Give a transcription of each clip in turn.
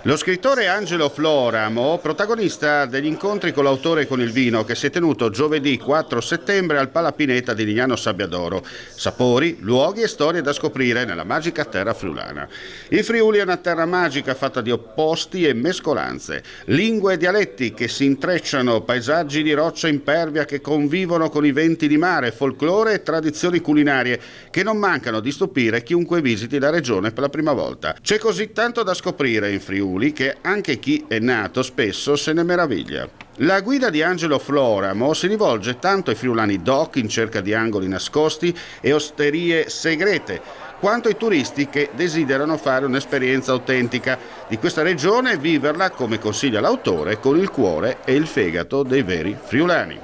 Lo scrittore Angelo Floramo, protagonista degli incontri con l'autore e con il vino che si è tenuto giovedì 4 settembre al Palapineta di Lignano Sabbiadoro. Sapori, luoghi e storie da scoprire nella magica terra friulana. Il Friuli è una terra magica fatta di opposti e mescolanze, lingue e dialetti che si intrecciano, paesaggi di roccia impervia che convivono con i venti di mare, folklore e tradizioni culinarie che non mancano di stupire chiunque visiti la regione per la prima volta. C'è così tanto da scoprire in Friuli che anche chi è nato spesso se ne meraviglia. La guida di Angelo Floramo si rivolge tanto ai friulani doc in cerca di angoli nascosti e osterie segrete, quanto ai turisti che desiderano fare un'esperienza autentica di questa regione e viverla, come consiglia l'autore, con il cuore e il fegato dei veri friulani.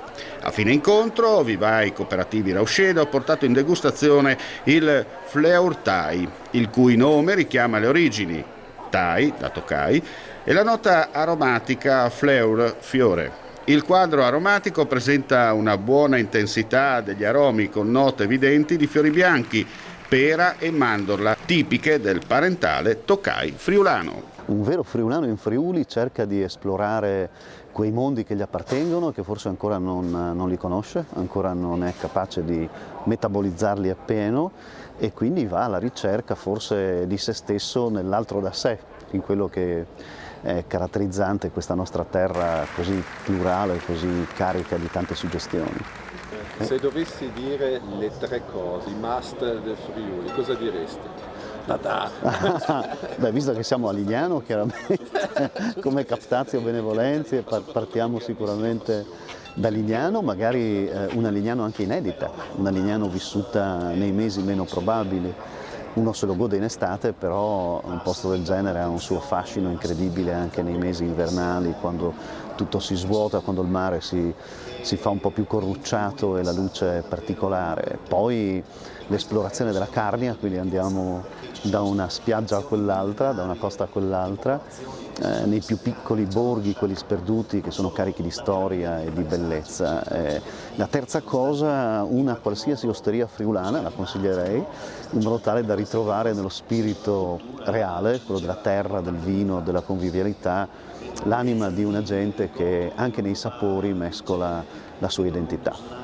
A fine incontro, vivai cooperativi Rauscedo ha portato in degustazione il Fleur Thai, il cui nome richiama le origini Thai, da Tokai, e la nota aromatica Fleur, fiore. Il quadro aromatico presenta una buona intensità degli aromi con note evidenti di fiori bianchi, pera e mandorla, tipiche del parentale Tokai friulano. Un vero friulano in Friuli cerca di esplorare quei mondi che gli appartengono, che forse ancora non li conosce, ancora non è capace di metabolizzarli appieno e quindi va alla ricerca forse di se stesso nell'altro da sé, in quello che è caratterizzante questa nostra terra così plurale, così carica di tante suggestioni. Se dovessi dire le tre cose, i must del Friuli, cosa diresti? Beh, visto che siamo a Lignano, chiaramente, come Captatio Benevolenzie, partiamo sicuramente da Lignano, magari una Lignano anche inedita, una Lignano vissuta nei mesi meno probabili. Uno se lo gode in estate, però un posto del genere ha un suo fascino incredibile anche nei mesi invernali, quando tutto si svuota, quando il mare si fa un po' più corrucciato e la luce è particolare. Poi l'esplorazione della Carnia, quindi andiamo da una spiaggia a quell'altra, da una costa a quell'altra, nei più piccoli borghi, quelli sperduti, che sono carichi di storia e di bellezza. La terza cosa, una qualsiasi osteria friulana, la consiglierei, in modo tale da ritrovare nello spirito reale, quello della terra, del vino, della convivialità, l'anima di una gente che anche nei sapori mescola la sua identità.